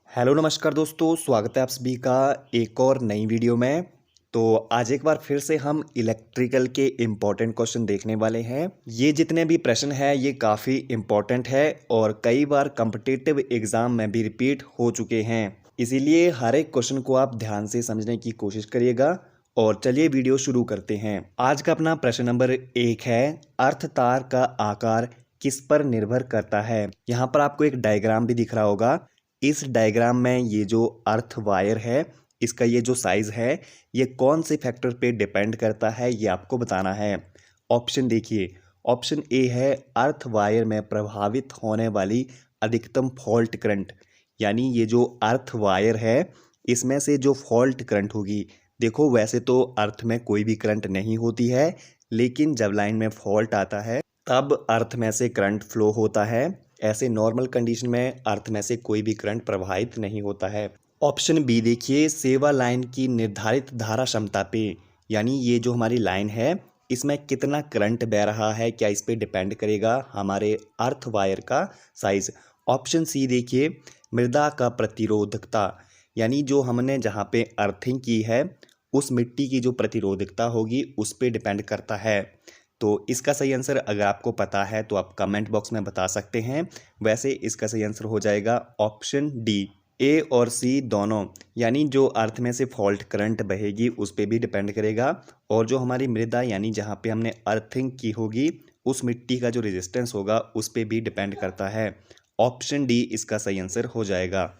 Hello नमस्कार दोस्तों, स्वागत है आप सभी का एक और नई वीडियो में। तो आज एक बार फिर से हम इलेक्ट्रिकल के इम्पोर्टेंट क्वेश्चन देखने वाले हैं। ये जितने भी प्रश्न हैं ये काफ़ी इम्पोर्टेंट है और कई बार कॉम्पिटिटिव एग्ज़ाम में भी रिपीट हो चुके हैं। इसीलिए हर एक क्वेश्चन को आप ध्यान से समझने की कोशिश करिएगा। और चलिए वीडियो शुरू करते हैं। आज का अपना प्रश्न नंबर 1 है, अर्थ तार का आकार किस पर निर्भर करता है। यहाँ पर आपको एक डायग्राम भी दिख रहा होगा। इस डायग्राम में ये जो अर्थ वायर है, इसका ये जो साइज़ है, ये कौन से फैक्टर पे डिपेंड करता है ये आपको बताना है। ऑप्शन देखिए, ऑप्शन ए है अर्थ वायर में प्रभावित होने वाली अधिकतम फॉल्ट करंट। यानी ये जो अर्थ वायर है इसमें से जो फॉल्ट करंट होगी, देखो वैसे तो अर्थ में कोई भी करंट नहीं होती है, लेकिन जब लाइन में फॉल्ट आता है तब अर्थ में से करंट फ्लो होता है। ऐसे नॉर्मल कंडीशन में अर्थ में से कोई भी करंट प्रवाहित नहीं होता है। ऑप्शन बी देखिए, सेवा लाइन की निर्धारित धारा क्षमता पे, यानी ये जो हमारी लाइन है इसमें कितना करंट बह रहा है, क्या इस पे डिपेंड करेगा हमारे अर्थ वायर का साइज। ऑप्शन सी देखिए, मृदा का प्रतिरोधकता, यानी जो हमने जहाँ पे अर्थिंग की है उस मिट्टी की जो प्रतिरोधकता होगी उस पे डिपेंड करता है। तो इसका सही आंसर अगर आपको पता है तो आप कमेंट बॉक्स में बता सकते हैं। वैसे इसका सही आंसर हो जाएगा ऑप्शन डी। ए और सी दोनों, यानी जो अर्थ में से फॉल्ट करंट बहेगी उस पर भी डिपेंड करेगा, और जो हमारी मृदा यानी जहाँ पे हमने अर्थिंग की होगी उस मिट्टी का जो रेजिस्टेंस होगा उस पर भी डिपेंड करता है। ऑप्शन डी इसका सही आंसर हो जाएगा।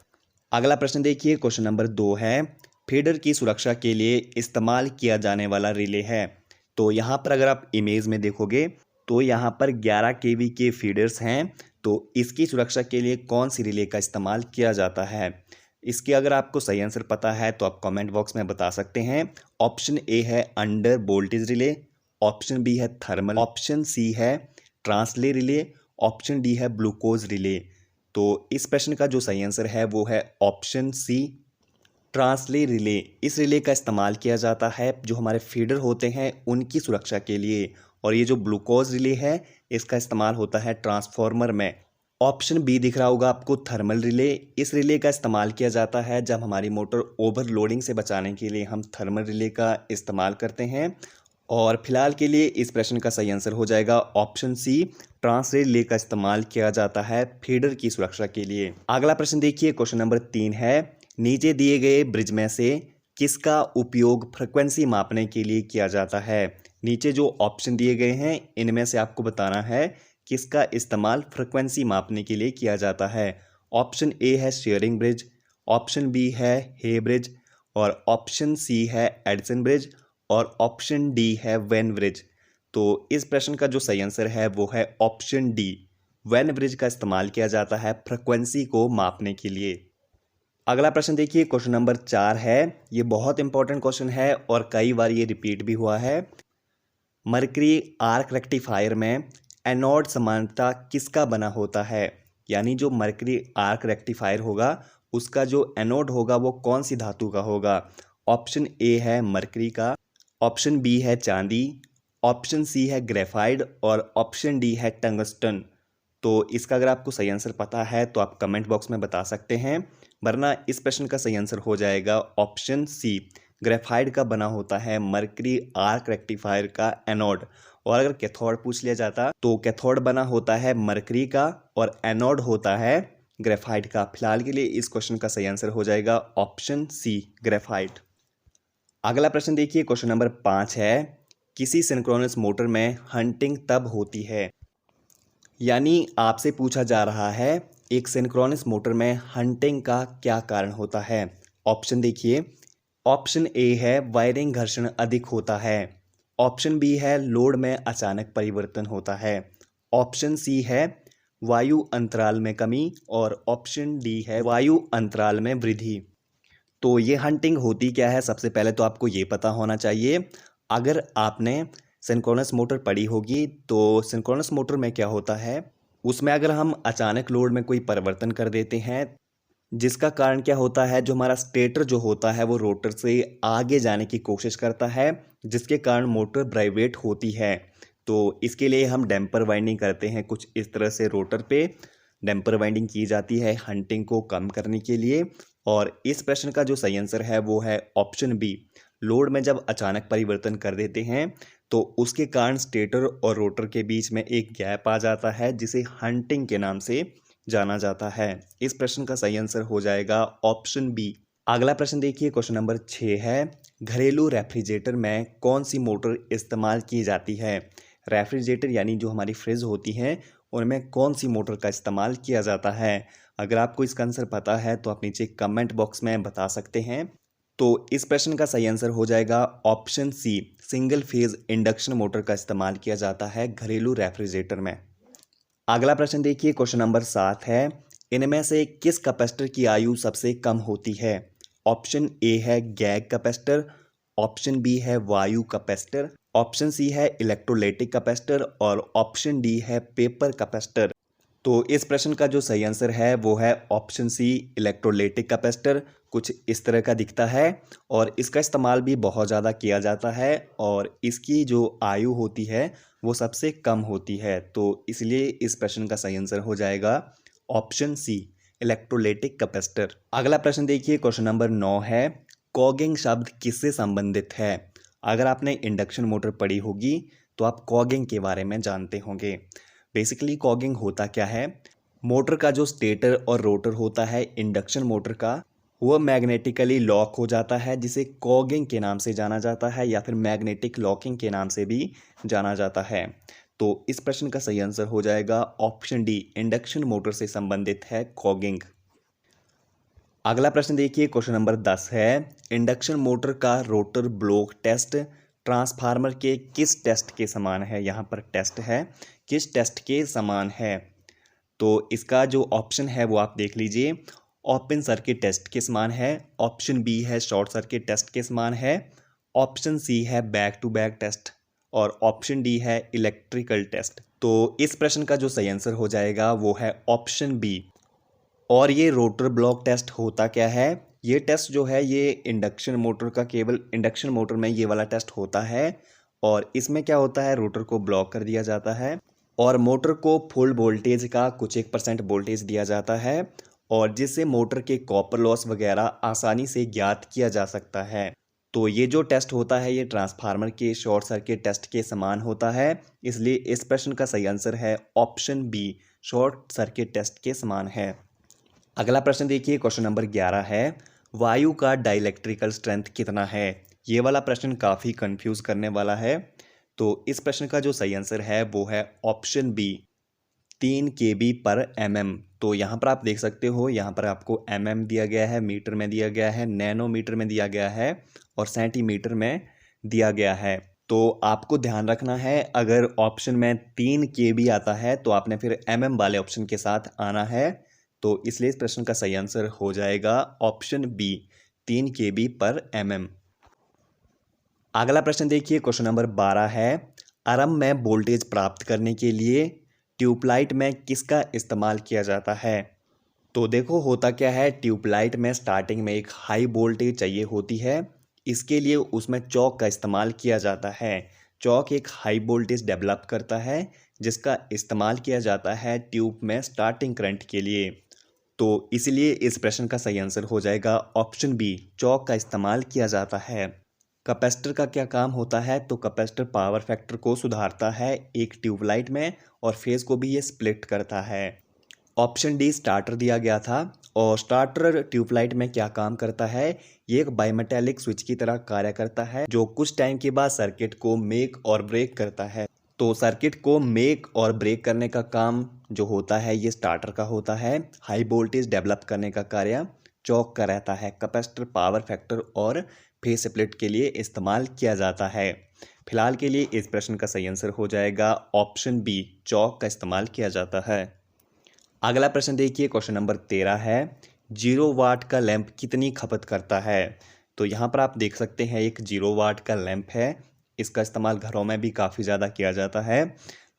अगला प्रश्न देखिए, क्वेश्चन नंबर 2 है, फीडर की सुरक्षा के लिए इस्तेमाल किया जाने वाला रिले है। तो यहाँ पर अगर आप इमेज में देखोगे तो यहाँ पर 11 केवी के फीडर्स हैं। तो इसकी सुरक्षा के लिए कौन सी रिले का इस्तेमाल किया जाता है, इसके अगर आपको सही आंसर पता है तो आप कमेंट बॉक्स में बता सकते हैं। ऑप्शन ए है under voltage relay, option B है थर्मल, ऑप्शन सी है ट्रांसले रिले, ऑप्शन डी है ग्लूकोज रिले। तो इस प्रश्न का जो सही आंसर है वो है ऑप्शन सी ट्रांसले रिले। इस रिले का इस्तेमाल किया जाता है जो हमारे फीडर होते हैं उनकी सुरक्षा के लिए, और ये जो ग्लूकोज रिले है इसका इस्तेमाल होता है ट्रांसफार्मर में। ऑप्शन बी दिख रहा होगा आपको थर्मल रिले। इस रिले का इस्तेमाल किया जाता है जब हमारी मोटर ओवरलोडिंग से बचाने के लिए हम थर्मल रिले का इस्तेमाल करते हैं। और फिलहाल के लिए इस प्रश्न का सही आंसर हो जाएगा ऑप्शन सी, ट्रांसले रिले का इस्तेमाल किया जाता है फीडर की सुरक्षा के लिए। अगला प्रश्न देखिए, क्वेश्चन नंबर 3 है, नीचे दिए गए ब्रिज में से किसका उपयोग फ्रिक्वेंसी मापने के लिए किया जाता है। नीचे जो ऑप्शन दिए गए हैं इनमें से आपको बताना है किसका इस्तेमाल फ्रिक्वेंसी मापने के लिए किया जाता है। ऑप्शन ए है शेयरिंग ब्रिज, ऑप्शन बी है हे ब्रिज, और ऑप्शन सी है एडिसन ब्रिज, और ऑप्शन डी है वेन ब्रिज। तो इस प्रश्न का जो सही आंसर है वो है ऑप्शन डी, वेन ब्रिज का इस्तेमाल किया जाता है फ्रिक्वेंसी को मापने के लिए। अगला प्रश्न देखिए, क्वेश्चन नंबर 4 है। ये बहुत इंपॉर्टेंट क्वेश्चन है और कई बार ये रिपीट भी हुआ है। मरकरी आर्क रेक्टिफायर में एनोड समानता किसका बना होता है, यानी जो मरकरी आर्क रेक्टिफायर होगा उसका जो एनोड होगा वो कौन सी धातु का होगा। ऑप्शन ए है मरकरी का, ऑप्शन बी है चांदी, ऑप्शन सी है ग्रेफाइट, और ऑप्शन डी है टंगस्टन। तो इसका अगर आपको सही आंसर पता है तो आप कमेंट बॉक्स में बता सकते हैं, वरना इस प्रश्न का सही आंसर हो जाएगा ऑप्शन सी, ग्रेफाइट का बना होता है मरकरी आर्क रेक्टिफायर का एनोड। और अगर कैथोड पूछ लिया जाता तो कैथोड बना होता है मरकरी का और एनोड होता है ग्रेफाइट का। फिलहाल के लिए इस क्वेश्चन का सही आंसर हो जाएगा ऑप्शन सी, ग्रेफाइट। अगला प्रश्न देखिए, क्वेश्चन नंबर 5 है, किसी सिंक्रोनस मोटर में हंटिंग तब होती है, यानी आपसे पूछा जा रहा है एक सिंक्रोनस मोटर में हंटिंग का क्या कारण होता है। ऑप्शन देखिए, ऑप्शन ए है वायरिंग घर्षण अधिक होता है, ऑप्शन बी है लोड में अचानक परिवर्तन होता है, ऑप्शन सी है वायु अंतराल में कमी, और ऑप्शन डी है वायु अंतराल में वृद्धि। तो ये हंटिंग होती क्या है, सबसे पहले तो आपको ये पता होना चाहिए। अगर आपने सिंक्रोनस मोटर पढ़ी होगी तो सिंक्रोनस मोटर में क्या होता है, उसमें अगर हम अचानक लोड में कोई परिवर्तन कर देते हैं जिसका कारण क्या होता है, जो हमारा स्टेटर जो होता है वो रोटर से आगे जाने की कोशिश करता है, जिसके कारण मोटर वाइब्रेट होती है। तो इसके लिए हम डैम्पर वाइंडिंग करते हैं कुछ इस तरह से रोटर पे, डैम्पर वाइंडिंग की जाती है हंटिंग को कम करने के लिए। और इस प्रश्न का जो सही आंसर है वो है ऑप्शन बी। लोड में जब अचानक परिवर्तन कर देते हैं तो उसके कारण स्टेटर और रोटर के बीच में एक गैप आ जाता है जिसे हंटिंग के नाम से जाना जाता है। इस प्रश्न का सही आंसर हो जाएगा ऑप्शन बी। अगला प्रश्न देखिए, क्वेश्चन नंबर 6 है, घरेलू रेफ्रिजरेटर में कौन सी मोटर इस्तेमाल की जाती है। रेफ्रिजरेटर यानी जो हमारी फ्रिज होती हैं उनमें कौन सी मोटर का इस्तेमाल किया जाता है। अगर आपको इसका आंसर पता है तो आप नीचे कमेंट बॉक्स में बता सकते हैं। तो इस प्रश्न का सही आंसर हो जाएगा option C, single phase induction motor का इस्तेमाल किया जाता है घरेलू रेफ्रिजरेटर में। अगला प्रश्न देखिए, क्वेश्चन नंबर 7 है, इनमें से किस कैपेसिटर की आयु सबसे कम होती है। ऑप्शन ए है गैग कैपेसिटर, ऑप्शन बी है वायु कैपेसिटर, ऑप्शन सी है इलेक्ट्रोलाइटिक कैपेसिटर और ऑप्शन डी है पेपर कैपेसिटर। तो इस प्रश्न का जो सही आंसर है वो है ऑप्शन सी, इलेक्ट्रोलाइटिक कैपेसिटर। कुछ इस तरह का दिखता है और इसका इस्तेमाल भी बहुत ज़्यादा किया जाता है और इसकी जो आयु होती है वो सबसे कम होती है। तो इसलिए इस प्रश्न का सही आंसर हो जाएगा ऑप्शन सी, इलेक्ट्रोलाइटिक कैपेसिटर। अगला प्रश्न देखिए, क्वेश्चन नंबर 9 है, कॉगिंग शब्द किससे संबंधित है। अगर आपने इंडक्शन मोटर पढ़ी होगी तो आप कॉगिंग के बारे में जानते होंगे। बेसिकली कॉगिंग होता क्या है, मोटर का जो स्टेटर और रोटर होता है इंडक्शन मोटर का, वो मैग्नेटिकली लॉक हो जाता है जिसे कॉगिंग के नाम से जाना जाता है या फिर मैग्नेटिक लॉकिंग के नाम से भी जाना जाता है। तो इस प्रश्न का सही आंसर हो जाएगा ऑप्शन डी, इंडक्शन मोटर से संबंधित है कॉगिंग। अगला प्रश्न देखिए, क्वेश्चन नंबर 10 है, इंडक्शन मोटर का रोटर ब्लॉक टेस्ट ट्रांसफार्मर के किस टेस्ट के समान है। यहाँ पर टेस्ट है, किस टेस्ट के समान है। तो इसका जो ऑप्शन है वो आप देख लीजिए, ओपन सर्किट टेस्ट के समान है, ऑप्शन बी है शॉर्ट सर्किट टेस्ट के समान है, ऑप्शन सी है बैक टू बैक टेस्ट और ऑप्शन डी है इलेक्ट्रिकल टेस्ट। तो इस प्रश्न का जो सही आंसर हो जाएगा वो है ऑप्शन बी। और ये रोटर ब्लॉक टेस्ट होता क्या है, ये टेस्ट जो है ये इंडक्शन मोटर का, केवल इंडक्शन मोटर में ये वाला टेस्ट होता है। और इसमें क्या होता है, रोटर को ब्लॉक कर दिया जाता है और मोटर को फुल वोल्टेज का कुछ 1% वोल्टेज दिया जाता है और जिससे मोटर के कॉपर लॉस वगैरह आसानी से ज्ञात किया जा सकता है। तो ये जो टेस्ट होता है ये ट्रांसफार्मर के शॉर्ट सर्किट टेस्ट के समान होता है, इसलिए इस प्रश्न का सही आंसर है option B, short circuit test के समान है। अगला प्रश्न देखिए, क्वेश्चन नंबर 11 है, वायु का डाइलेक्ट्रिकल स्ट्रेंथ कितना है। ये वाला प्रश्न काफ़ी कंफ्यूज करने वाला है। तो इस प्रश्न का जो सही आंसर है वो है ऑप्शन बी, 3 kb पर mm। तो यहाँ पर आप देख सकते हो, यहाँ पर आपको mm दिया गया है, मीटर में दिया गया है, नैनोमीटर में दिया गया है और सेंटीमीटर में दिया गया है। तो आपको ध्यान रखना है, अगर ऑप्शन में 3 kb आता है तो आपने फिर mm वाले ऑप्शन के साथ आना है। तो इसलिए इस प्रश्न का सही आंसर हो जाएगा ऑप्शन बी, 3 kb पर mm। अगला प्रश्न देखिए, क्वेश्चन नंबर 12 है, आरंभ में वोल्टेज प्राप्त करने के लिए ट्यूबलाइट में किसका इस्तेमाल किया जाता है। तो देखो होता क्या है, ट्यूबलाइट में स्टार्टिंग में एक हाई वोल्टेज चाहिए होती है, इसके लिए उसमें चॉक का इस्तेमाल किया जाता है। चॉक एक हाई वोल्टेज डेवलप करता है जिसका इस्तेमाल किया जाता है ट्यूब में स्टार्टिंग करंट के लिए। तो इसलिए इस प्रश्न का सही आंसर हो जाएगा ऑप्शन बी, चॉक का इस्तेमाल किया जाता है। कैपेसिटर का क्या काम होता है, तो कैपेसिटर पावर फैक्टर को सुधारता है एक ट्यूबलाइट में और फेज को भी ये स्प्लिट करता है। ऑप्शन डी स्टार्टर दिया गया था और स्टार्टर ट्यूबलाइट में क्या काम करता है, ये एक बाइमेटेलिक स्विच की तरह कार्य करता है जो कुछ टाइम के बाद सर्किट को मेक और ब्रेक करता है। तो सर्किट को मेक और ब्रेक करने का काम जो होता है ये स्टार्टर का होता है, हाई वोल्टेज डेवलप करने का कार्य चॉक का रहता है। कैपेसिटर पावर फैक्टर और फेज स्प्लिट के लिए इस्तेमाल किया जाता है। फिलहाल के लिए इस प्रश्न का सही आंसर हो जाएगा ऑप्शन बी, चॉक का इस्तेमाल किया जाता है। अगला प्रश्न देखिए, क्वेश्चन नंबर 13 है, 0 वाट का लैंप कितनी खपत करता है। तो यहाँ पर आप देख सकते हैं एक 0 वाट का लैंप है, इसका इस्तेमाल घरों में भी काफ़ी ज़्यादा किया जाता है।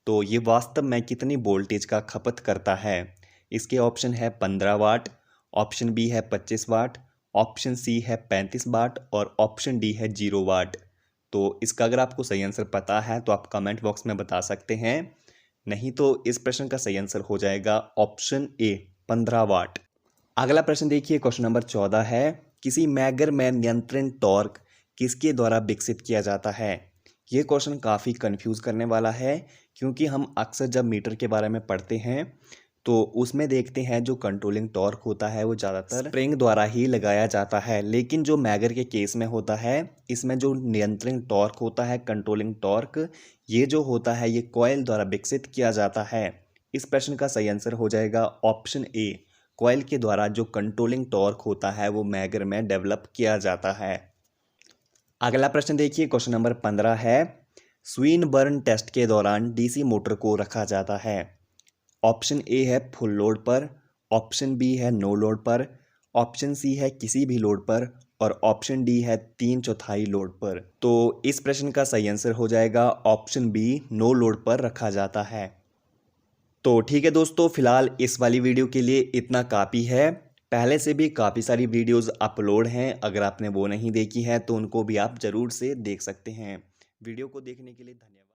तो ये वास्तव में कितनी वोल्टेज का खपत करता है, इसके ऑप्शन है 15 वाट, ऑप्शन बी है 25 वाट, ऑप्शन सी है 35 वाट और ऑप्शन डी है 0 वाट। तो इसका अगर आपको सही आंसर पता है तो आप कमेंट बॉक्स में बता सकते हैं। नहीं तो इस प्रश्न का सही आंसर हो जाएगा ऑप्शन ए 15 वाट। अगला प्रश्न देखिए, क्वेश्चन नंबर 14 है, किसी मैगर में नियंत्रण टॉर्क किसके द्वारा विकसित किया जाता है। ये क्वेश्चन काफ़ी कंफ्यूज करने वाला है, क्योंकि हम अक्सर जब मीटर के बारे में पढ़ते हैं तो उसमें देखते हैं जो कंट्रोलिंग टॉर्क होता है वो ज़्यादातर स्प्रिंग द्वारा ही लगाया जाता है, लेकिन जो मैगर के केस में होता है इसमें जो नियंत्रण टॉर्क होता है, कंट्रोलिंग टॉर्क, ये जो होता है ये कॉइल द्वारा विकसित किया जाता है। इस प्रश्न का सही आंसर हो जाएगा ऑप्शन ए, कॉइल के द्वारा जो कंट्रोलिंग टॉर्क होता है वो मैगर में डेवलप किया जाता है। अगला प्रश्न देखिए, क्वेश्चन नंबर 15 है, स्वीनबर्न टेस्ट के दौरान डीसी मोटर को रखा जाता है। ऑप्शन ए है फुल लोड पर, ऑप्शन बी है नो लोड पर, ऑप्शन सी है किसी भी लोड पर और ऑप्शन डी है 3/4 लोड पर। तो इस प्रश्न का सही आंसर हो जाएगा ऑप्शन बी, नो लोड पर रखा जाता है। तो ठीक है दोस्तों, फिलहाल इस वाली वीडियो के लिए इतना काफ़ी है। पहले से भी काफ़ी सारी वीडियोस अपलोड हैं, अगर आपने वो नहीं देखी हैं तो उनको भी आप ज़रूर से देख सकते हैं। वीडियो को देखने के लिए धन्यवाद।